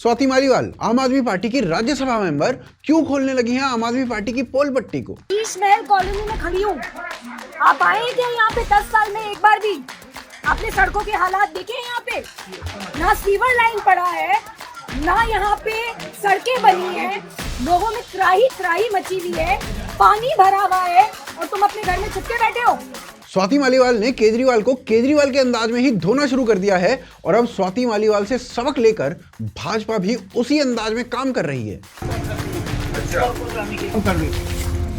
स्वाति मालीवाल आम आदमी पार्टी की राज्यसभा मेंबर क्यों खोलने लगी हैं आम आदमी पार्टी की पोल पट्टी को। शीश महल कॉलोनी में खड़ी हूँ। आप आए क्या यहाँ पे 10 साल में एक बार भी? आपने सड़कों के हालात देखे हैं? यहाँ पे ना सीवर लाइन पड़ा है, ना यहाँ पे सड़कें बनी हैं, लोगों में त्राही मची हुई है, पानी भरा हुआ है और तुम अपने घर में छुप के बैठे हो। स्वाति मालीवाल ने केजरीवाल को केजरीवाल के अंदाज में ही धोना शुरू कर दिया है और अब स्वाति मालीवाल से सबक लेकर भाजपा भी उसी अंदाज में काम कर रही है।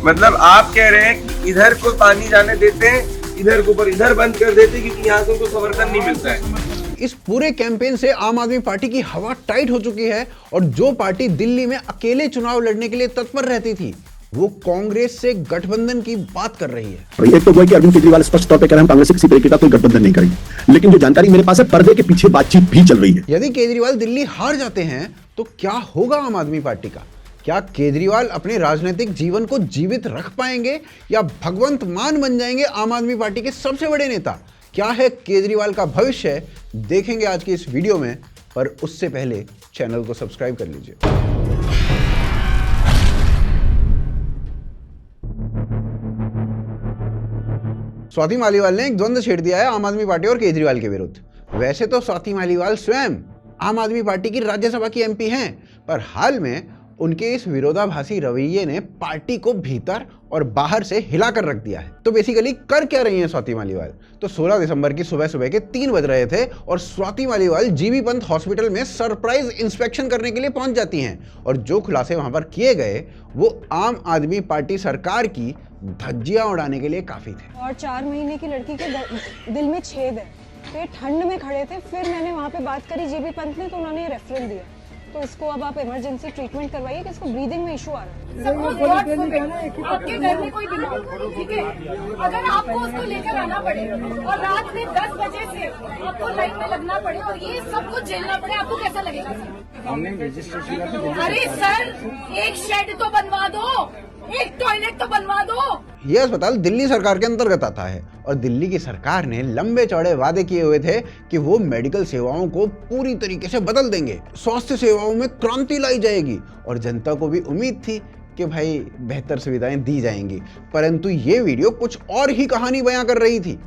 मतलब आप कह रहे हैं कि इधर को पानी जाने देते हैं, इधर को पर इधर बंद कर देते हैं क्योंकि यहाँ से उनको समर्थन नहीं मिलता है। इस पूरे कैंपेन से आम आदमी पार्टी की हवा टाइट हो चुकी है और जो पार्टी दिल्ली में अकेले चुनाव लड़ने के लिए तत्पर रहती थी वो कांग्रेस से गठबंधन की बात कर रही है। एक तो वो है कि अरविंद केजरीवाल स्पष्ट तौर पे कह रहे हैं हम कांग्रेस से किसी तरीके का कोई गठबंधन नहीं करेंगे, लेकिन जो जानकारी मेरे पास है पर्दे के पीछे बातचीत भी चल रही है। यदि केजरीवाल दिल्ली हार जाते हैं तो क्या होगा आम आदमी पार्टी का? क्या केजरीवाल अपने राजनीतिक जीवन को जीवित रख पाएंगे या भगवंत मान बन जाएंगे आम आदमी पार्टी के सबसे बड़े नेता? क्या है केजरीवाल का भविष्य, देखेंगे आज की इस वीडियो में, पर उससे पहले चैनल को सब्सक्राइब कर लीजिए। स्वाति मालीवाल ने एक द्वंद्व छेड़ दिया है आम आदमी पार्टी और केजरीवाल के विरुद्ध। वैसे तो स्वाति मालीवाल स्वयं आम आदमी पार्टी की राज्यसभा की एमपी हैं, पर हाल में उनके इस विरोधाभासी रवैये ने पार्टी को भीतर और बाहर से हिलाकर रख दिया है। तो बेसिकली कर क्या रही हैं स्वाति मालीवाल? तो 16 दिसंबर की सुबह के 3 बज रहे थे और स्वाति मालीवाल जीबी पंत हॉस्पिटल में सरप्राइज इंस्पेक्शन करने के लिए पहुंच जाती हैं और जो खुलासे वहां पर किए गए वो आम आदमी पार्टी सरकार की धज्जियां उड़ाने के लिए काफी थे। और 4 महीने की लड़की के दिल में छेद है, तो ये ठंड में खड़े थे। फिर मैंने वहाँ पे बात करी जीबी पंत ने, तो उन्होंने रेफरेंस दिया, तो इसको अब आप इमरजेंसी ट्रीटमेंट करवाइए कि इसको ब्रीदिंग में इशू आ रहा है। आपके घर में कोई बीमार, ठीक है, अगर आपको उसको लेकर आना पड़े और रात में 10 बजे से आपको लाइन में लगना पड़े और ये सब कुछ झेलना पड़े, आपको कैसा लगेगा सर? अरे सर, एक शेड तो बनवा दो, एक टॉयलेट तो बनवा दो। ये अस्पताल दिल्ली सरकार के अंतर्गत आता है और दिल्ली की सरकार ने लंबे चौड़े वादे किए हुए थे कि वो मेडिकल सेवाओं को पूरी तरीके से बदल देंगे, स्वास्थ्य सेवाओं में क्रांति लाई जाएगी और जनता को भी उम्मीद थी कि भाई बेहतर सुविधाएं दी जाएंगी। परंतु ये वीडियो कुछ और ही कहानी बयां कर रही थी।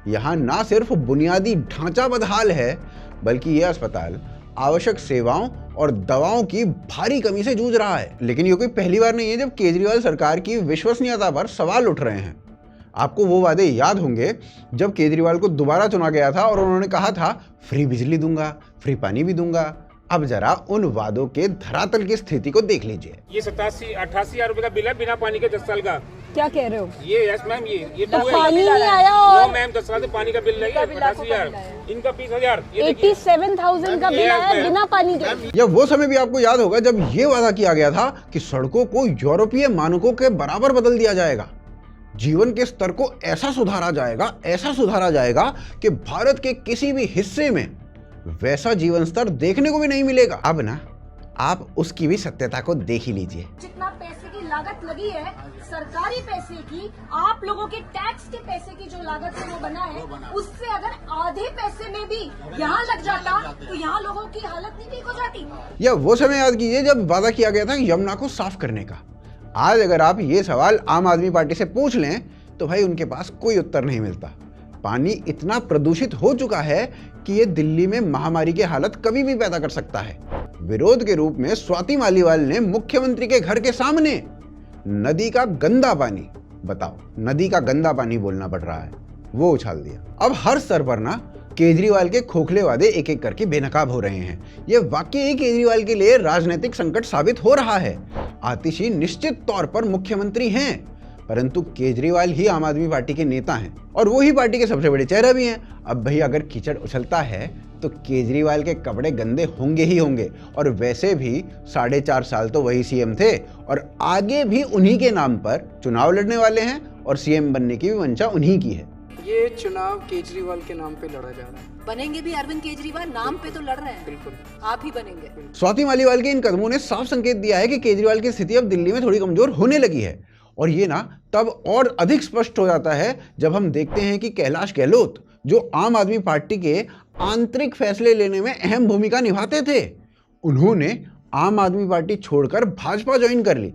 यहाँ ना सिर्फ बुनियादी ढांचा बदहाल है बल्कि यह अस्पताल आवश्यक सेवाओं और दवाओं की भारी कमी से जूझ रहा है। लेकिन ये कोई पहली बार नहीं है जब केजरीवाल सरकार की विश्वसनीयता पर सवाल उठ रहे हैं। आपको वो वादे याद होंगे जब केजरीवाल को दोबारा चुना गया था और उन्होंने कहा था फ्री बिजली दूंगा, फ्री पानी भी दूंगा। अब जरा उन वादों के धरातल की स्थिति को देख लीजिए। ये 87-88 हजार रुपए का बिल है बिना पानी के 10 साल का। क्या कह रहे हो? ये यस मैम, ये तो पानी नहीं आया और मैम 10 साल से पानी का बिल नहीं है, 88 हजार, इनका 20,000, 87,000 का बिल आया बिना पानी के। या वो समय भी आपको याद होगा जब ये वादा किया गया था कि सड़कों को यूरोपीय मानकों के बराबर बदल दिया जाएगा, जीवन के स्तर को ऐसा सुधारा जाएगा कि भारत के किसी भी हिस्से में वैसा जीवन स्तर देखने को भी नहीं मिलेगा। अब ना आप उसकी भी सत्यता को देख ही लीजिए। जितना पैसे की लागत लगी है, सरकारी पैसे की, आप लोगों के टैक्स के पैसे की जो लागत से वो बना है, उससे अगर आधे पैसे में भी यहाँ लग जाता तो यहाँ लोगों की हालत नहीं ठीक हो जाती। या वो समय याद कीजिए जब वादा किया गया था यमुना को साफ करने का। आज अगर आप ये सवाल आम आदमी पार्टी से पूछ लें तो भाई उनके पास कोई उत्तर नहीं मिलता। पानी इतना प्रदूषित हो चुका है कि ये दिल्ली में महामारी की हालत कभी भी पैदा कर सकता है। विरोध के रूप में स्वाति मालीवाल ने मुख्यमंत्री के घर के सामने नदी का गंदा पानी, बताओ नदी का गंदा पानी बोलना पड़ रहा है, वो उछाल दिया। अब हर स्तर पर ना केजरीवाल के खोखले वादे एक एक करके बेनकाब हो रहे हैं। ये वाकई केजरीवाल के लिए राजनीतिक संकट साबित हो रहा है। आतिशी निश्चित तौर पर मुख्यमंत्री हैं, परंतु केजरीवाल ही आम आदमी पार्टी के नेता हैं और वो ही पार्टी के सबसे बड़े चेहरा भी हैं। अब भाई अगर कीचड़ उछलता है तो केजरीवाल के कपड़े गंदे होंगे ही होंगे और वैसे भी 4.5 साल तो वही सीएम थे और आगे भी उन्हीं के नाम पर चुनाव लड़ने वाले हैं और सीएम बनने की भी मंशा उन्हीं की है। ये चुनाव केजरीवाल के नाम पे लड़ा जा रहा है। बनेंगे भी अरविंद केजरीवाल, नाम पे तो लड़ रहे हैं। बिल्कुल आप ही बनेंगे। स्वाति मालीवाल के इन कदमों ने साफ संकेत दिया है कि केजरीवाल की स्थिति अब दिल्ली में थोड़ी कमजोर होने लगी है और ये ना तब और अधिक स्पष्ट हो जाता है जब हम देखते हैं कि कैलाश गहलोत जो आम आदमी पार्टी के आंतरिक फैसले लेने में अहम भूमिका निभाते थे उन्होंने आम आदमी पार्टी छोड़कर भाजपा ज्वाइन कर ली।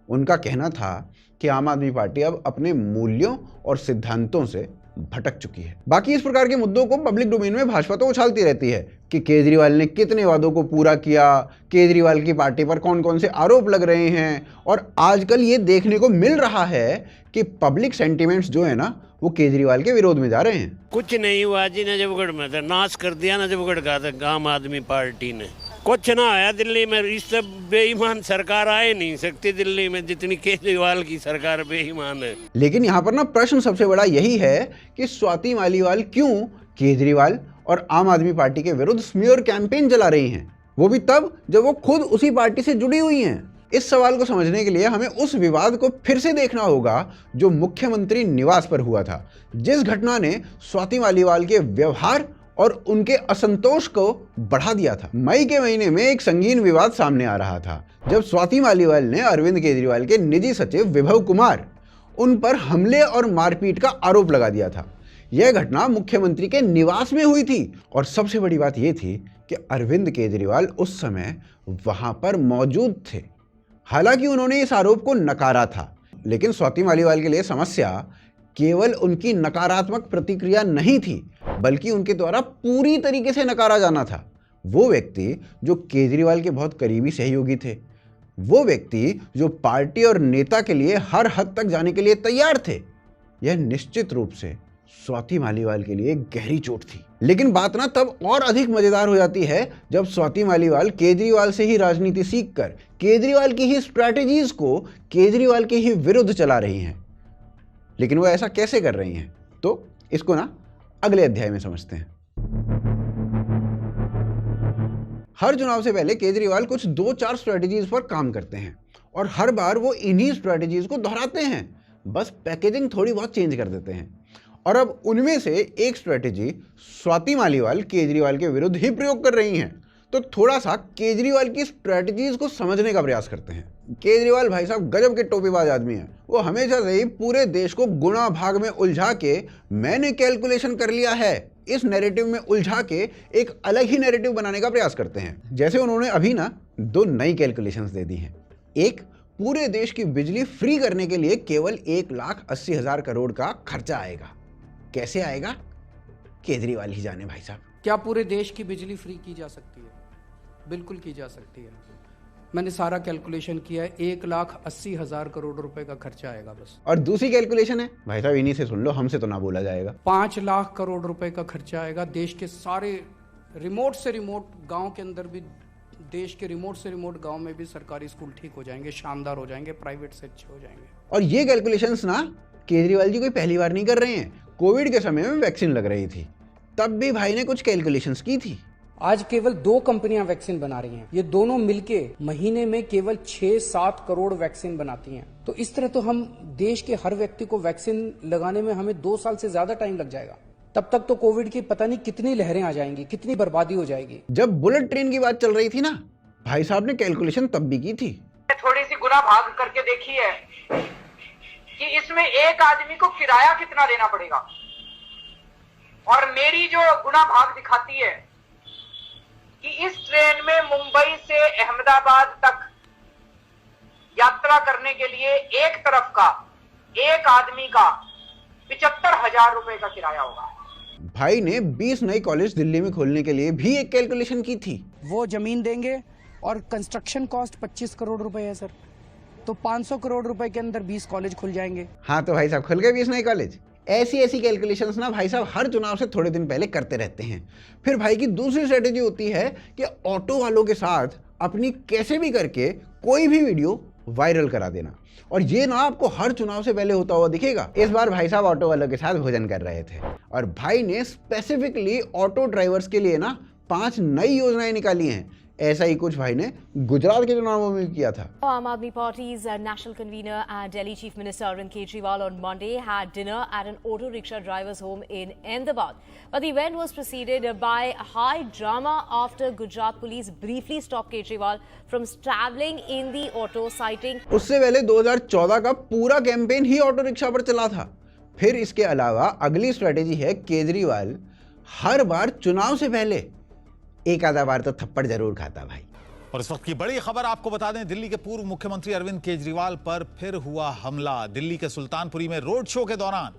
उनका कहना था कि आम आदमी पार्टी अब अपने मूल्यों और सिद्धांतों से भटक चुकी है। बाकी इस प्रकार के मुद्दों को पब्लिक डोमेन में भाजपा तो उछालती रहती है कि केजरीवाल ने कितने वादों को पूरा किया, केजरीवाल की पार्टी पर कौन कौन से आरोप लग रहे हैं। और आजकल ये देखने को मिल रहा है कि पब्लिक सेंटिमेंट्स जो है ना वो केजरीवाल के विरोध में जा रहे हैं। कुछ नहीं हुआ जी, नजफगढ़ में था नाश कर दिया नजफगढ़ का था आम आदमी पार्टी ने। कुछ ना आया दिल्ली में, इससे बेईमान सरकार आए नहीं सकती दिल्ली में जितनी केजरीवाल की सरकार बेईमान है। लेकिन यहाँ पर ना प्रश्न सबसे बड़ा यही है कि स्वाति मालीवाल क्यों केजरीवाल और आम आदमी पार्टी के विरुद्ध स्मीयर कैंपेन चला रही हैं, वो भी तब जब वो खुद उसी पार्टी से जुड़ी हुई हैं। इस सवाल को समझने के लिए हमें उस विवाद को फिर से देखना होगा जो मुख्यमंत्री निवास पर हुआ था, जिस घटना ने स्वाति मालीवाल के व्यवहार और उनके असंतोष को बढ़ा दिया था। मई के महीने में एक संगीन विवाद सामने आ रहा था जब स्वाति मालीवाल ने अरविंद केजरीवाल के निजी सचिव विभव कुमार उन पर हमले और मारपीट का आरोप लगा दिया था। यह घटना मुख्यमंत्री के निवास में हुई थी और सबसे बड़ी बात यह थी कि अरविंद केजरीवाल उस समय वहां पर मौजूद थे। हालांकि उन्होंने इस आरोप को नकारा था, लेकिन स्वाति मालीवाल के लिए समस्या केवल उनकी नकारात्मक प्रतिक्रिया नहीं थी, बल्कि उनके द्वारा पूरी तरीके से नकारा जाना था। वो व्यक्ति जो केजरीवाल के बहुत करीबी सहयोगी थे, वो व्यक्ति जो पार्टी और नेता के लिए हर हद तक जाने के लिए तैयार थे, यह निश्चित रूप से स्वाति मालीवाल के लिए गहरी चोट थी। लेकिन बात ना तब और अधिक मजेदार हो जाती है जब स्वाति मालीवाल केजरीवाल से ही राजनीति सीखकर केजरीवाल की ही स्ट्रैटेजीज को केजरीवाल के ही विरुद्ध चला रही हैं। लेकिन वो ऐसा कैसे कर रही हैं, तो इसको ना अगले अध्याय में समझते हैं। हर चुनाव से पहले केजरीवाल कुछ 2-4 स्ट्रैटेजीज पर काम करते हैं और हर बार वो इन्हीं स्ट्रैटेजीज को दोहराते हैं, बस पैकेजिंग थोड़ी बहुत चेंज कर देते हैं। और अब उनमें से एक स्ट्रैटेजी स्वाति मालीवाल केजरीवाल के विरुद्ध ही प्रयोग कर रही हैं। तो थोड़ा सा केजरीवाल की स्ट्रैटेजीज को समझने का प्रयास करते हैं। केजरीवाल भाई साहब गजब के टोपीबाज आदमी हैं। वो हमेशा से ही पूरे देश को गुणा भाग में उलझा के मैंने कैलकुलेशन कर लिया है इस नैरेटिव में उलझा के एक अलग ही नैरेटिव बनाने का प्रयास करते हैं। जैसे उन्होंने अभी ना 2 नई कैलकुलेशंस दे दी हैं। एक, पूरे देश की बिजली फ्री करने के लिए केवल 1,80,000 करोड़ का खर्चा आएगा। कैसे आएगा केजरीवाल ही जाने भाई साहब। क्या पूरे देश की बिजली फ्री की जा सकती है? बिल्कुल की जा सकती है। मैंने सारा कैलकुलेशन किया है, 1,80,000 करोड़ रुपए का खर्चा आएगा बस। और दूसरी कैलकुलेशन है भाई साहब, इन्हीं से सुन लो, हमसे तो ना बोला जाएगा। 5 लाख करोड़ रुपए का खर्चा आएगा। देश के सारे रिमोट से रिमोट गांव के अंदर भी, देश के रिमोट से रिमोट गांव में भी सरकारी स्कूल ठीक हो जाएंगे, शानदार हो जाएंगे, प्राइवेट से अच्छे हो जाएंगे। और ये कैलकुलेशंस ना केजरीवाल जी कोई पहली बार नहीं कर रहे हैं। कोविड के समय में वैक्सीन लग रही थी, तब भी भाई ने कुछ कैलकुलेशंस की थी। आज केवल 2 कंपनियां वैक्सीन बना रही हैं। ये दोनों मिलके महीने में केवल 6-7 करोड़ वैक्सीन बनाती हैं। तो इस तरह तो हम देश के हर व्यक्ति को वैक्सीन लगाने में हमें 2 साल से ज्यादा टाइम लग जाएगा। तब तक तो कोविड की पता नहीं कितनी लहरें आ जाएंगी, कितनी बर्बादी हो जाएगी। जब बुलेट ट्रेन की बात चल रही थी ना, भाई साहब ने कैलकुलेशन तब भी की थी। थोड़ी सी गुना भाग करके देखी है कि इसमें एक आदमी को किराया कितना देना पड़ेगा, और मेरी जो गुना भाग दिखाती है कि इस ट्रेन में मुंबई से अहमदाबाद तक यात्रा करने के लिए एक तरफ का एक आदमी का 75,000 रुपए का किराया होगा। भाई ने 20 नए कॉलेज दिल्ली में खोलने के लिए भी एक कैलकुलेशन की थी। वो जमीन देंगे और कंस्ट्रक्शन कॉस्ट 25 करोड़ रुपए है सर, तो 500 करोड़ रुपए के अंदर 20 कॉलेज खुल जाएंगे। हाँ तो भाई साहब खुल गए 20 नए कॉलेज। ऐसी कैलकुलेशंस ना भाई साहब हर चुनाव से थोड़े दिन पहले करते रहते हैं। फिर भाई की दूसरी स्ट्रेटेजी होती है कि ऑटो वालों के साथ अपनी कैसे भी करके कोई भी वीडियो वायरल करा देना, और ये ना आपको हर चुनाव से पहले होता हुआ दिखेगा। इस बार भाई साहब ऑटो वालों के साथ भोजन कर रहे थे और भाई ने स्पेसिफिकली ऑटो ड्राइवर्स के लिए ना 5 नई योजनाएं निकाली हैं। ऐसा ही कुछ भाई ने गुजरात के चुनावों में किया था। Aam Aadmi Party's national convener and Delhi Chief Minister Arvind Kejriwal on Monday had dinner at an auto rickshaw driver's home in Ahmedabad. But the event was preceded by high drama after Gujarat police briefly stopped Kejriwal from travelling in the auto, citing उससे पहले 2014 का पूरा campaign ही auto rickshaw पर चला था। फिर इसके अलावा अगली स्ट्रेटेजी है केजरीवाल हर बार चुनाव से पहले एक आधा बार तो थप्पड़ जरूर खाता भाई। और इस वक्त की बड़ी खबर आपको बता दें, दिल्ली के पूर्व मुख्यमंत्री अरविंद केजरीवाल पर फिर हुआ हमला। दिल्ली के सुल्तानपुरी में रोड शो के दौरान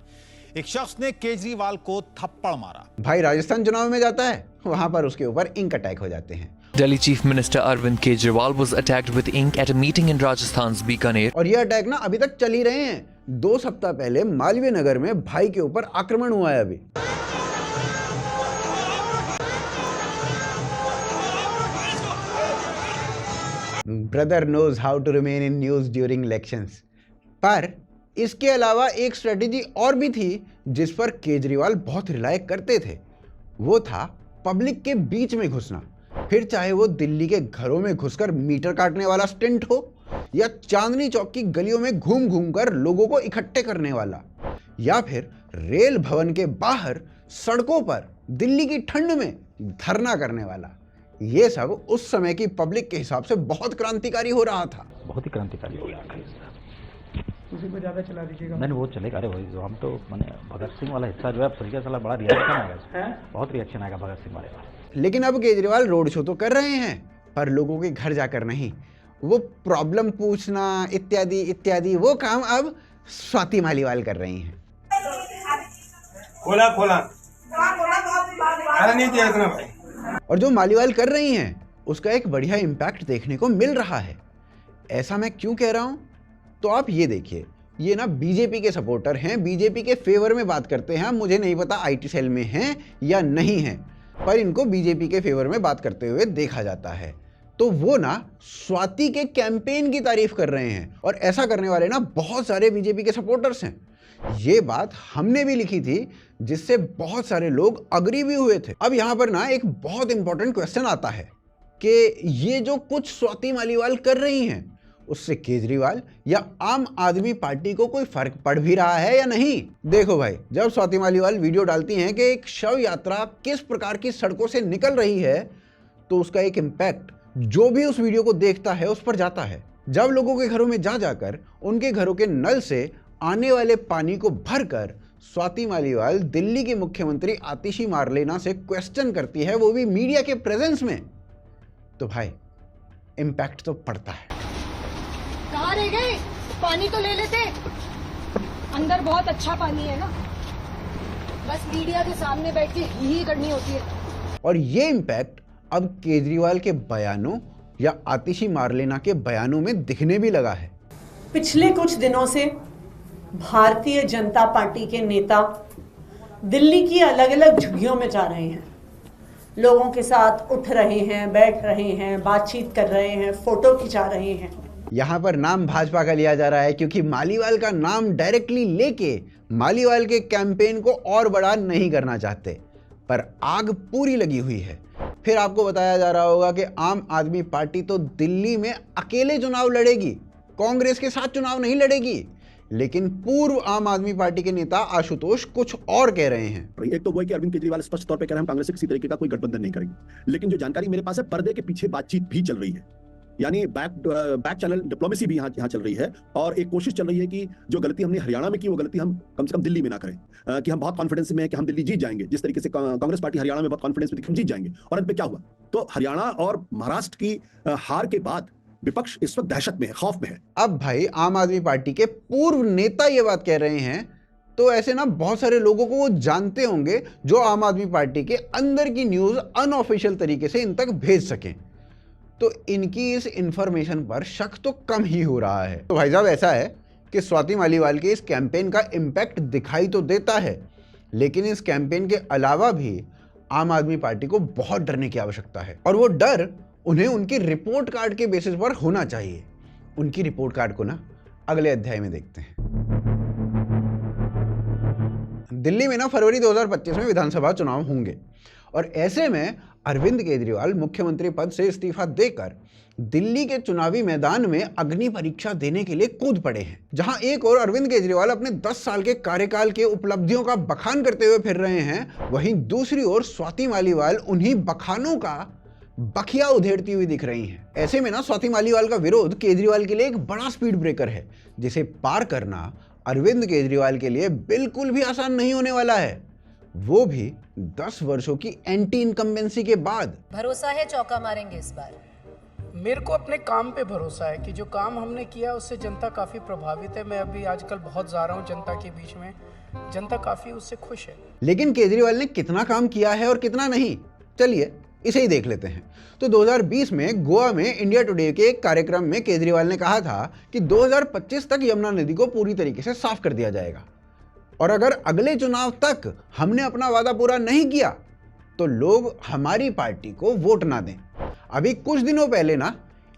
एक शख्स ने केजरीवाल को थप्पड़ मारा। भाई राजस्थान चुनाव में जाता है, वहां पर उसके ऊपर इंक अटैक हो जाते हैं। Delhi Chief Minister Arvind Kejriwal was attacked with ink at a meeting in Rajasthan's Bikaner. और ये अटैक ना अभी तक चल ही रहे हैं। 2 सप्ताह पहले मालवीय नगर में भाई के ऊपर आक्रमण हुआ है अभी। Brother knows how to remain in news during elections। पर इसके अलावा एक स्ट्रेटेजी और भी थी जिस पर केजरीवाल बहुत रिलाय करते थे। वो था पब्लिक के बीच में घुसना, फिर चाहे वो दिल्ली के घरों में घुसकर मीटर काटने वाला स्टंट हो या चांदनी चौक की गलियों में घूम घूम कर लोगों को इकट्ठे करने वाला, या फिर रेल भवन के बाहर सड़कों पर दिल्ली की ठंड में धरना करने वाला। ये सब उस समय की पब्लिक के हिसाब से बहुत क्रांतिकारी हो रहा था। बहुत ही क्रांतिकारी हो रहा था। उसी पे ज्यादा चला दीजिएगा। नहीं वो चलेगा। अरे वही जो हम तो मैंने भगत सिंह वाला हिस्सा जो है सही का बड़ा रिएक्शन आएगा, बहुत रिएक्शन आएगा भगत सिंह वाले। लेकिन अब केजरीवाल रोड शो तो कर रहे हैं पर लोगों के घर जाकर नहीं। वो प्रॉब्लम पूछना इत्यादि इत्यादि वो काम अब स्वाति मालीवाल कर रही हैं। खोला अरे नहीं दिया इतना भाई। और जो मालीवाल कर रही हैं उसका एक बढ़िया इम्पैक्ट देखने को मिल रहा है। ऐसा मैं क्यों कह रहा हूं, तो आप ये देखिए, ये ना बीजेपी के सपोर्टर हैं, बीजेपी के फेवर में बात करते हैं। मुझे नहीं पता आईटी सेल में हैं या नहीं हैं, पर इनको बीजेपी के फेवर में बात करते हुए देखा जाता है। तो वो ना स्वाति के कैंपेन की तारीफ कर रहे हैं और ऐसा करने वाले ना बहुत सारे बीजेपी के सपोर्टर्स हैं। ये बात हमने भी लिखी थी जिससे बहुत सारे लोग अग्री भी हुए थे। अब यहाँ पर ना एक बहुत इंपॉर्टेंट क्वेश्चन आता है कि ये जो कुछ स्वाति मालीवाल कर रही हैं उससे केजरीवाल या आम आदमी पार्टी को कोई फर्क पड़ भी रहा है या नहीं। देखो भाई, जब स्वाति मालीवाल वीडियो डालती हैं कि एक शव यात्रा किस प्रकार की सड़कों से निकल रही है तो उसका एक इम्पैक्ट जो भी उस वीडियो को देखता है उस पर जाता है। जब लोगों के घरों में जाकर उनके घरों के नल से आने वाले पानी को भरकर स्वाति मालीवाल दिल्ली की मुख्यमंत्री आतिशी मारलेना से क्वेश्चन करती है, वो भी मीडिया के प्रेजेंस में, तो भाई इम्पैक्ट तो पड़ता है। कहाँ रह गए? पानी तो ले लेते। अंदर बहुत अच्छा पानी है ना, बस मीडिया के सामने बैठ के ही करनी होती है। और ये इम्पैक्ट अब केजरीवाल के बयानों या आतिशी मारलेना के बयानों में दिखने भी लगा है। पिछले कुछ दिनों से भारतीय जनता पार्टी के नेता दिल्ली की अलग अलग झुग्गियों में जा रहे हैं, लोगों के साथ उठ रहे हैं, बैठ रहे हैं, बातचीत कर रहे हैं, फोटो खिंचा रहे हैं। यहाँ पर नाम भाजपा का लिया जा रहा है क्योंकि मालीवाल का नाम डायरेक्टली लेके मालीवाल के कैंपेन को और बड़ा नहीं करना चाहते, पर आग पूरी लगी हुई है। फिर आपको बताया जा रहा होगा कि आम आदमी पार्टी तो दिल्ली में अकेले चुनाव लड़ेगी, कांग्रेस के साथ चुनाव नहीं लड़ेगी। लेकिन पूर्व आम आदमी पार्टी के नेता आशुतोष कुछ और कह रहे हैं। एक तो वो है कि अरविंद केजरीवाल स्पष्ट तौर पे कह रहे हैं हम कांग्रेस से किसी तरीके का कोई गठबंधन नहीं करेंगे, लेकिन जो जानकारी मेरे पास है पर्दे के पीछे बातचीत भी चल रही है, यानी बैक चैनल डिप्लोमेसी भी यहाँ चल रही है। और एक कोशिश चल रही है कि जो गलती हमने हरियाणा में की वो गलती हम कम से कम दिल्ली में ना करें, कि हम बहुत कॉन्फिडेंस में हैं कि हम दिल्ली जीत जाएंगे। जिस तरीके से कांग्रेस पार्टी हरियाणा में बहुत कॉन्फिडेंस में थी हम जीत जाएंगे, और अंत में क्या हुआ, तो हरियाणा और महाराष्ट्र की हार के बाद विपक्ष इस वक्त दहशत में है, खौफ में है। अब भाई आम आदमी पार्टी के पूर्व नेता ये बात कह रहे हैं तो ऐसे ना बहुत सारे लोगों को वो जानते होंगे जो आम आदमी पार्टी के अंदर की न्यूज अनऑफिशियल तरीके से इन तक भेज सकें, तो इनकी इस इंफॉर्मेशन पर शक तो कम ही हो रहा है। तो भाई साहब ऐसा है कि स्वाति मालीवाल के इस कैंपेन का इम्पैक्ट दिखाई तो देता है, लेकिन इस कैंपेन के अलावा भी आम आदमी पार्टी को बहुत डरने की आवश्यकता है, और वो डर उन्हें उनकी रिपोर्ट कार्ड के बेसिस पर होना चाहिए। उनकी रिपोर्ट कार्ड को ना अगले अध्याय में देखते हैं। दिल्ली में ना फरवरी 2025 में विधानसभा चुनाव होंगे, और ऐसे में अरविंद केजरीवाल मुख्यमंत्री पद से इस्तीफा देकर दिल्ली के चुनावी मैदान में अग्नि परीक्षा देने के लिए कूद पड़े हैं। जहां एक और अरविंद केजरीवाल अपने 10 साल के कार्यकाल के उपलब्धियों का बखान करते हुए फिर रहे हैं, वहीं दूसरी ओर स्वाति मालीवाल उन्हीं बखानों का बखिया उधेड़ती हुई दिख रही हैं। ऐसे में ना स्वाति मालीवाल का विरोध केजरीवाल के लिए एक बड़ा स्पीड ब्रेकर है, जिसे पार करना अरविंद केजरीवाल के लिए बिल्कुल भी आसान नहीं होने वाला है, वो भी 10 वर्षों की एंटी इनकम्बेंसी के बाद। भरोसा है चौका मारेंगे इस बार। मेरे को अपने काम पे भरोसा है कि जो काम हमने किया उससे जनता काफ़ी प्रभावित है। मैं अभी आजकल बहुत जा रहा हूँ जनता के बीच में, जनता काफ़ी उससे खुश है। लेकिन केजरीवाल ने कितना काम किया है और कितना नहीं, चलिए इसे ही देख लेते हैं। तो 2020 में गोवा में इंडिया टुडे के एक कार्यक्रम में केजरीवाल ने कहा था कि 2025 तक यमुना नदी को पूरी तरीके से साफ कर दिया जाएगा, और अगर अगले चुनाव तक हमने अपना वादा पूरा नहीं किया तो लोग हमारी पार्टी को वोट ना दें। अभी कुछ दिनों पहले ना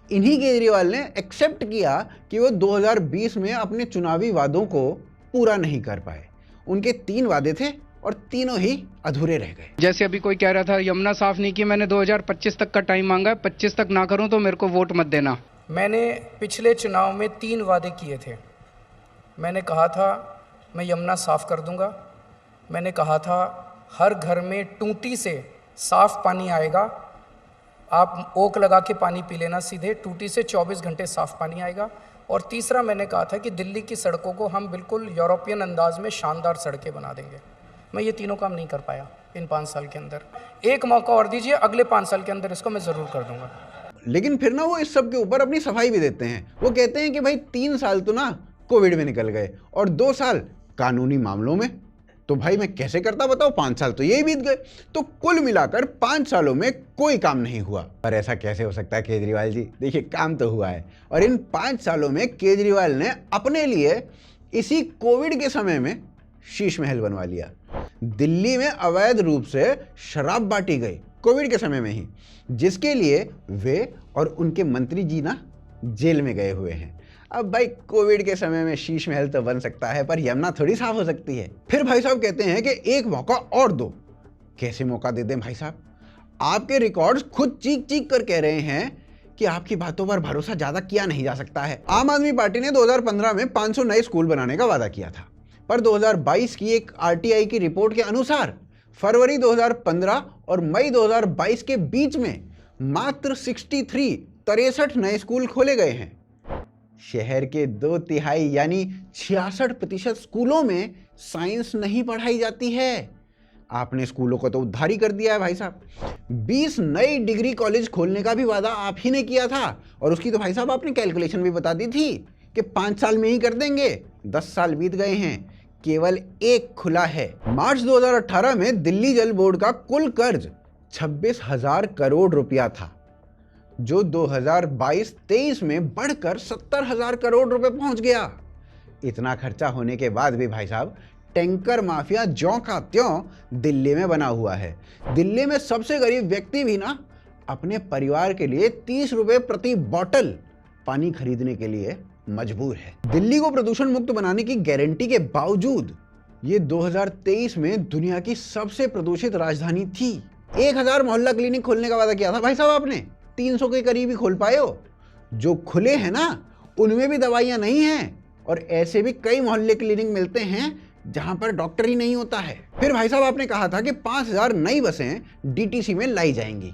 इन्हीं केजरीवाल ने एक्सेप्ट किया कि वो 2020 में अपने चुनावी वादों को पूरा नहीं कर पाए। उनके 3 वादे थे और तीनों ही अधूरे रह गए। जैसे अभी कोई कह रहा था यमुना साफ नहीं की, मैंने 2025 तक का टाइम मांगा है, 25 तक ना करूं तो मेरे को वोट मत देना। मैंने पिछले चुनाव में 3 वादे किए थे। मैंने कहा था मैं यमुना साफ कर दूंगा, मैंने कहा था हर घर में टूटी से साफ पानी आएगा, आप ओक लगा के पानी पी लेना सीधे, टूटी से 24 घंटे साफ पानी आएगा, और तीसरा मैंने कहा था कि दिल्ली की सड़कों को हम बिल्कुल यूरोपियन अंदाज में शानदार सड़कें बना देंगे। मैं ये तीनों काम नहीं कर पाया इन 5 साल के अंदर। एक मौका और दीजिए, अगले 5 साल के अंदर इसको मैं ज़रूर कर दूंगा। लेकिन फिर ना वो इस सब के ऊपर अपनी सफाई भी देते हैं। वो कहते हैं कि भाई 3 साल तो ना कोविड में निकल गए और 2 साल कानूनी मामलों में, तो भाई मैं कैसे करता बताओ, 5 साल तो यही बीत गए। तो कुल मिलाकर 5 सालों में कोई काम नहीं हुआ। पर ऐसा कैसे हो सकता है केजरीवाल जी? देखिए काम तो हुआ है, और इन 5 सालों में केजरीवाल ने अपने लिए इसी कोविड के समय में शीश महल बनवा लिया। दिल्ली में अवैध रूप से शराब बांटी गई कोविड के समय में ही, जिसके लिए वे और उनके मंत्री जी ना जेल में गए हुए हैं। अब भाई कोविड के समय में शीश महल तो बन सकता है, पर यमुना थोड़ी साफ हो सकती है। फिर भाई साहब कहते हैं कि एक मौका और दो। कैसे मौका दे दें भाई साहब? आपके रिकॉर्ड्स खुद चीख चीख कर कह रहे हैं कि आपकी बातों पर भरोसा ज्यादा किया नहीं जा सकता है। आम आदमी पार्टी ने 2015 में 500 नए स्कूल बनाने का वादा किया था, पर 2022 की एक RTI की रिपोर्ट के अनुसार फरवरी 2015 और मई 2022 के बीच में मात्र 63 नए स्कूल खोले गए हैं। शहर के 2/3 यानी 66% स्कूलों में साइंस नहीं पढ़ाई जाती है। आपने स्कूलों को तो उद्धार ही कर दिया है भाई साहब। 20 नए डिग्री कॉलेज खोलने का भी वादा आप ही ने किया था, और उसकी तो भाई साहब आपने कैलकुलेशन भी बता दी थी कि 5 साल में ही कर देंगे। 10 साल बीत गए हैं, केवल एक खुला है। मार्च 2018 में दिल्ली जल बोर्ड का कुल कर्ज 26,000 करोड़ रुपया था, जो 2022-23 में बढ़कर 70,000 करोड़ रुपए पहुंच गया। इतना खर्चा होने के बाद भी भाई साहब टैंकर माफिया ज्यों का त्यों दिल्ली में बना हुआ है। दिल्ली में सबसे गरीब व्यक्ति भी ना अपने परिवार के लिए 30 रुपए प्रति बोतल पानी खरीदने के लिए मजबूर है। दिल्ली को प्रदूषण मुक्त बनाने की गारंटी के बावजूद ये 2023 में दुनिया की सबसे प्रदूषित राजधानी थी। 1000 मोहल्ला क्लिनिक खोलने का वादा किया था भाई साहब आपने, 300 के करीब ही खोल पाए हो। जो खुले हैं ना उनमें भी दवाइयां नहीं हैं, और ऐसे भी कई मोहल्ले क्लिनिक मिलते हैं जहां पर डॉक्टर ही नहीं होता है। फिर भाई साहब आपने कहा था कि 5000 नई बसें DTC में लाई जाएंगी।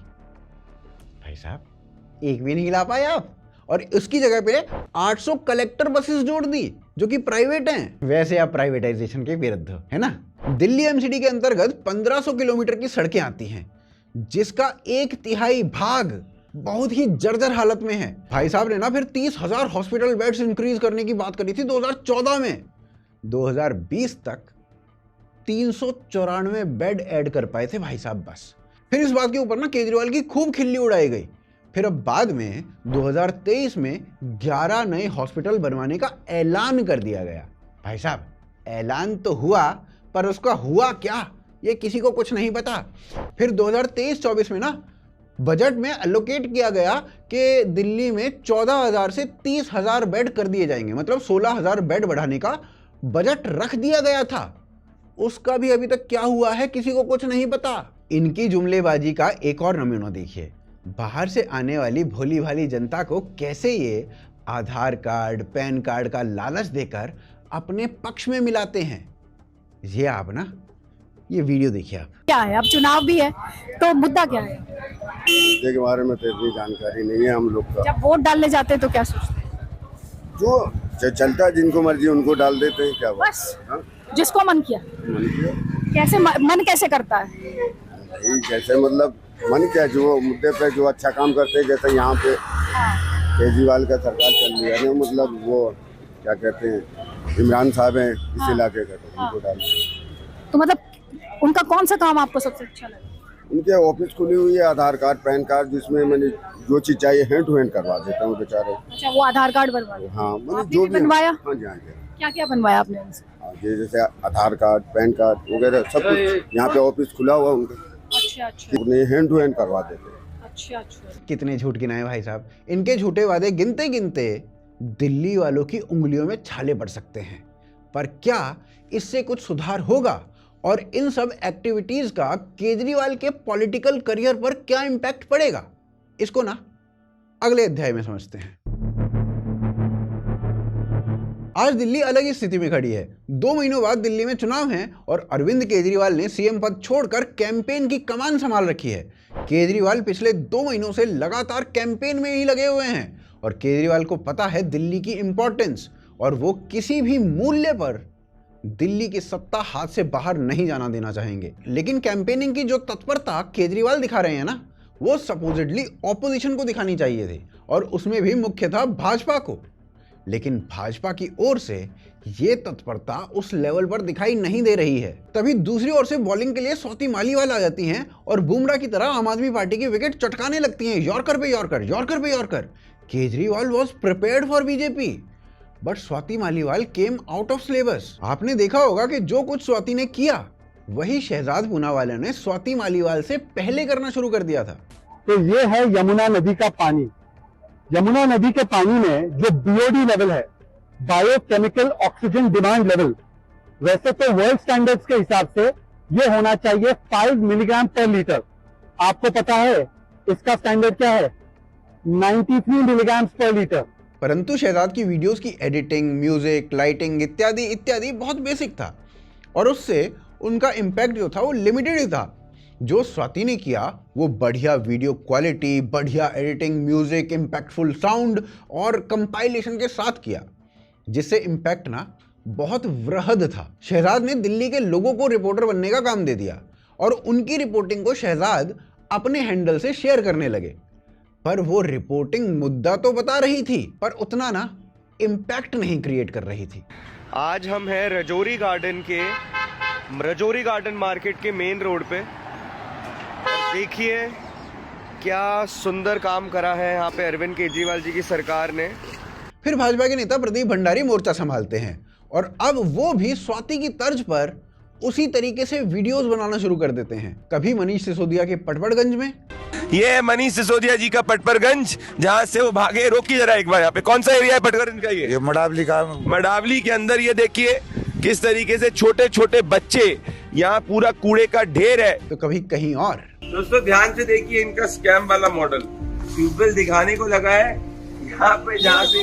भाई साहब एक भी नहीं ला पाए आप, और उसकी जगह पे 800 कलेक्टर बसेस जोड़ दी जो कि प्राइवेट हैं। वैसे आप प्राइवेटाइजेशन के विरुद्ध हो, है ना? दिल्ली MCD के अंतर्गत 1500 किलोमीटर की सड़कें आती हैं, जिसका 1/3 भाग बहुत ही जर्जर हालत में है। भाई साहब ने ना फिर 30,000 हॉस्पिटल बेड्स इंक्रीज करने की बात करी थी 2014 में। 2020 तक 394 बेड ऐड कर पाए थे भाई साहब बस। फिर इस बात के ऊपर ना केजरीवाल की खूब खिल्ली उड़ाई गई। फिर अब बाद में 2023 में 11 नए हॉस्पिटल बनवाने का ऐलान कर दिया गया। भाई साहब ऐलान तो हुआ, पर उसका हुआ क्या ये किसी को कुछ नहीं पता। फिर 2023-24 में ना बजट में एलोकेट किया गया कि दिल्ली में 14,000 से 30,000 बेड कर दिए जाएंगे, मतलब 16,000 बेड बढ़ाने का बजट रख दिया गया था। उसका भी अभी तक क्या हुआ है किसी को कुछ नहीं पता। इनकी जुमलेबाजी का एक और नमूना देखिए। बाहर से आने वाली भोली भाली जनता को कैसे ये आधार कार्ड, पैन कार्ड का लालच देकर अपने पक्ष में मिलाते हैं। ये आप ना ये वीडियो देखिए आप। क्या है, अब चुनाव भी है तो मुद्दा क्या है? मुद्दे के बारे में तो इतनी जानकारी नहीं है हम लोग का। जब वोट डालने जाते हैं तो क्या सोचते हैं? जो चलता है जिनको मर्जी उनको डाल देते हैं। क्या बस जिसको मन किया। कैसे मन कैसे करता है? कैसे मतलब मन क्या, जो मुद्दे पे जो अच्छा काम करते हैं, जैसे यहाँ पे केजरीवाल का सरकार चल रही है ना, मतलब वो क्या कहते हैं, इमरान साहब हैं इस इलाके का, तो उनको डाल। तो मतलब उनका कौन सा काम आपको सबसे अच्छा लगा? उनके ऑफिस खुली हुई है, आधार कार्ड पैन कार्ड, जिसमें मैंने जो चीज चाहिए हैंड टू हैंड करवा देता हूँ बेचारे। अच्छा, वो आधार कार्ड बनवा? हाँ, मैंने जो भी बनवाया। हाँ जी, हाँ जी। क्या क्या बनवाया आपने उनसे? जैसे आधार कार्ड पैन कार्ड वगैरह सब कुछ यहाँ पे ऑफिस खुला हुआ उनका। अच्छा अच्छा, उन्हें हैंड टू हैंड करवा देते। अच्छा अच्छा। कितने झूठ गिनाए भाई साहब। इनके झूठे वादे गिनते गिनते दिल्ली वालों की उंगलियों में छाले पड़ सकते हैं, पर क्या इससे कुछ सुधार होगा और इन सब एक्टिविटीज का केजरीवाल के पॉलिटिकल करियर पर क्या इंपैक्ट पड़ेगा, इसको ना अगले अध्याय में समझते हैं। आज दिल्ली अलग ही स्थिति में खड़ी है। 2 महीनों बाद दिल्ली में चुनाव हैं और अरविंद केजरीवाल ने सीएम पद छोड़कर कैंपेन की कमान संभाल रखी है। केजरीवाल पिछले 2 महीनों से लगातार कैंपेन में ही लगे हुए हैं और केजरीवाल को पता है दिल्ली की इंपॉर्टेंस और वो किसी भी मूल्य पर दिल्ली की सत्ता हाथ से बाहर नहीं जाना देना चाहेंगे। लेकिन कैंपेनिंग की जो तत्परता केजरीवाल दिखा रहे हैं ना, वो सपोजिटली ऑपोजिशन को दिखानी चाहिए थी और उसमें भी मुख्यतः भाजपा को। लेकिन भाजपा की ओर से ये तत्परता उस लेवल पर दिखाई नहीं दे रही है। तभी दूसरी ओर से बॉलिंग के लिए स्वाति मालीवाल आ जाती हैं और बुमराह की तरह आम आदमी पार्टी की विकेट चटकाने लगती हैं, यॉर्कर पे यॉर्कर, यॉर्कर पे yorker. Kejriwal was prepared for BJP but Swati Maliwal came out of syllabus. आपने देखा होगा कि जो कुछ स्वाति ने किया वही शहजाद पूनावाला ने स्वाति मालीवाल से पहले करना शुरू कर दिया था। तो ये है यमुना नदी का पानी। यमुना नदी के पानी में जो बीओडी लेवल है, बायोकेमिकल ऑक्सीजन डिमांड लेवल, वैसे तो वर्ल्ड स्टैंडर्ड्स के हिसाब से ये होना चाहिए 5 मिलीग्राम पर लीटर। आपको पता है इसका स्टैंडर्ड क्या है? 93 मिलीग्राम पर लीटर। परंतु शहजाद की वीडियोस की एडिटिंग, म्यूजिक, लाइटिंग इत्यादि इत्यादि बहुत बेसिक था और उससे उनका इम्पैक्ट जो था वो लिमिटेड ही था। जो स्वाति ने किया वो बढ़िया वीडियो क्वालिटी, बढ़िया एडिटिंग, म्यूजिक, इम्पैक्टफुल साउंड और कंपाइलेशन के साथ किया, जिससे इम्पैक्ट ना बहुत वृहद था। शहजाद ने दिल्ली के लोगों को रिपोर्टर बनने का काम दे दिया और उनकी रिपोर्टिंग को शहजाद अपने हैंडल से शेयर करने लगे। पर वो रिपोर्टिंग मुद्दा तो बता रही थी पर उतना ना इम्पैक्ट नहीं क्रिएट कर रही थी। आज हम हैं रजौरी गार्डन मार्केट के मेन रोड पे। देखिए क्या सुंदर काम करा है यहाँ पे अरविंद केजरीवाल जी की सरकार ने। फिर भाजपा के नेता प्रदीप भंडारी मोर्चा संभालते हैं और अब वो भी स्वाति की तर्ज पर उसी तरीके से वीडियोस बनाना शुरू कर देते हैं। कभी मनीष सिसोदिया के पटपड़गंज में, ये है मनीष सिसोदिया जी का पटपरगंज, जहाँ से वो भागे। रोकी जरा एक बार, यहाँ पे कौन सा एरिया है पटपरगंज का? ये मडावली का। मडावली के अंदर ये देखिए किस तरीके से छोटे छोटे बच्चे, यहाँ पूरा कूड़े का ढेर है। तो कभी कहीं और। दोस्तों ध्यान से देखिए इनका स्कैम वाला मॉडल। ट्यूबवेल दिखाने को लगा है यहाँ पे, जहाँ से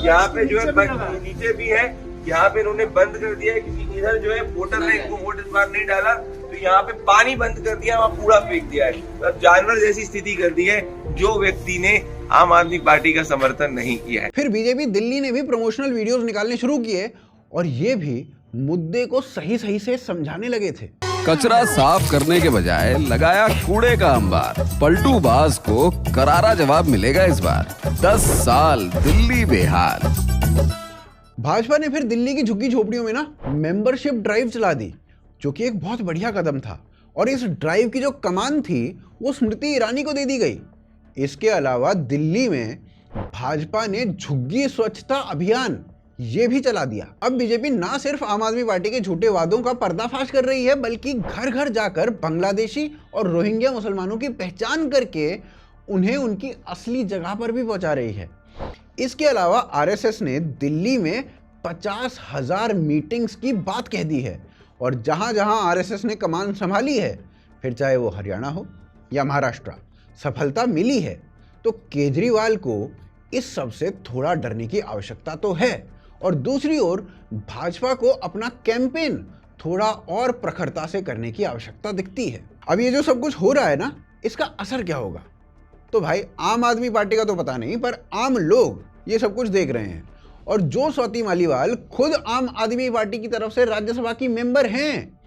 यहाँ पे जो है नीचे भी है, यहाँ पे इन्होंने बंद कर दिया है क्योंकि इधर जो है वोटर ने इनको वोट इस बार नहीं डाला, तो यहाँ पे पानी बंद कर दिया, वहाँ कूड़ा फेंक दिया है। तो जानवर जैसी स्थिति कर दी है जो व्यक्ति ने आम आदमी पार्टी का समर्थन नहीं किया है। फिर बीजेपी दिल्ली ने भी प्रमोशनल वीडियोस निकालने शुरू किए और ये भी मुद्दे को सही सही से समझाने लगे थे। कचरा साफ करने के बजाय लगाया कूड़े का अंबार। पलटू बाज को करारा जवाब मिलेगा इस बार। 10 साल दिल्ली बेहाल। भाजपा ने फिर दिल्ली की झुग्गी झोपड़ियों में ना मेंबरशिप ड्राइव चला दी, जो कि एक बहुत बढ़िया कदम था और इस ड्राइव की जो कमान थी वो स्मृति ईरानी को दे दी गई। इसके अलावा दिल्ली में भाजपा ने झुग्गी स्वच्छता अभियान ये भी चला दिया। अब बीजेपी ना सिर्फ आम आदमी पार्टी के झूठे वादों का पर्दाफाश कर रही है, बल्कि घर घर जाकर बांग्लादेशी और रोहिंग्या मुसलमानों की पहचान करके उन्हें उनकी असली जगह पर भी पहुंचा रही है। इसके अलावा आरएसएस ने दिल्ली में 50,000 मीटिंग्स की बात कह दी है और जहां जहां आरएसएस ने कमान संभाली है, फिर चाहे वो हरियाणा हो या महाराष्ट्र, सफलता मिली है। तो केजरीवाल को इस सब से थोड़ा डरने की आवश्यकता तो है और दूसरी ओर भाजपा को अपना कैंपेन थोड़ा और प्रखरता से करने की आवश्यकता दिखती है। अब ये जो सब कुछ हो रहा है ना, इसका असर क्या होगा? तो भाई आम आदमी पार्टी का तो पता नहीं, पर आम लोग ये सब कुछ देख रहे हैं और जो स्वाति मालीवाल खुद आम आदमी पार्टी की तरफ से राज्यसभा की मेंबर हैं,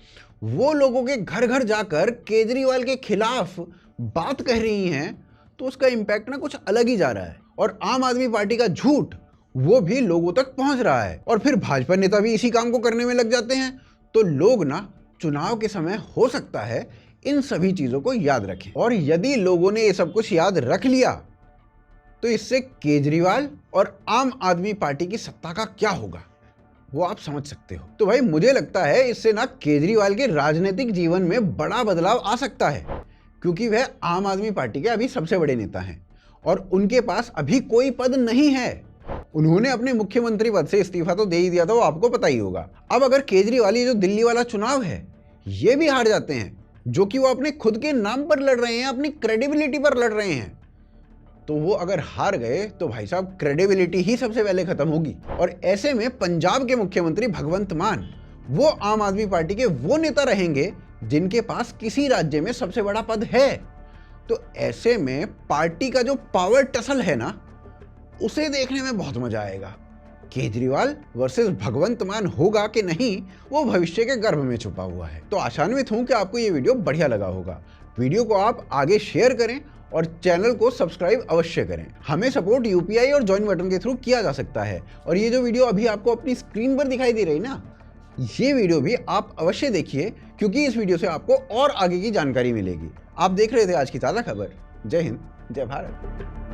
वो लोगों के घर घर जाकर केजरीवाल के खिलाफ बात कह रही हैं, तो उसका इम्पैक्ट ना कुछ अलग ही जा रहा है। और आम आदमी पार्टी का झूठ वो भी लोगों तक पहुंच रहा है। और फिर भाजपा नेता भी इसी काम को करने में लग जाते हैं। तो लोग ना चुनाव के समय हो सकता है इन सभी चीजों को याद रखें। और यदि लोगों ने ये सब कुछ याद रख लिया तो इससे केजरीवाल और आम आदमी पार्टी की सत्ता का क्या होगा वो आप समझ सकते हो। तो भाई मुझे लगता है इससे ना केजरीवाल के राजनीतिक जीवन में बड़ा बदलाव आ सकता है, क्योंकि वह आम आदमी पार्टी के अभी सबसे बड़े नेता हैं और उनके पास अभी कोई पद नहीं है। उन्होंने अपने मुख्यमंत्री पद से इस्तीफा तो दे ही दिया था, वो आपको पता ही होगा। अब अगर केजरीवाल ये जो दिल्ली वाला चुनाव है ये भी हार जाते हैं, जो कि वो अपने खुद के नाम पर लड़ रहे हैं, अपनी क्रेडिबिलिटी पर लड़ रहे हैं, तो वो अगर हार गए तो भाई साहब क्रेडिबिलिटी ही सबसे पहले खत्म होगी। और ऐसे में पंजाब के मुख्यमंत्री भगवंत मान वो आम आदमी पार्टी के वो नेता रहेंगे जिनके पास किसी राज्य में सबसे बड़ा पद है। तो ऐसे में पार्टी का जो पावर टसल है ना, उसे देखने में बहुत मजा आएगा। केजरीवाल वर्सेस भगवंत मान होगा कि नहीं वो भविष्य के गर्भ में छुपा हुआ है। तो आशान्वित हूं कि आपको ये वीडियो बढ़िया लगा होगा। वीडियो को आप आगे शेयर करें और चैनल को सब्सक्राइब अवश्य करें। हमें सपोर्ट यूपीआई और ज्वाइन बटन के थ्रू किया जा सकता है। और ये जो वीडियो अभी आपको अपनी स्क्रीन पर दिखाई दे रही ना, ये वीडियो भी आप अवश्य देखिए, क्योंकि इस वीडियो से आपको और आगे की जानकारी मिलेगी। आप देख रहे थे आज की ताज़ा खबर। जय हिंद, जय भारत।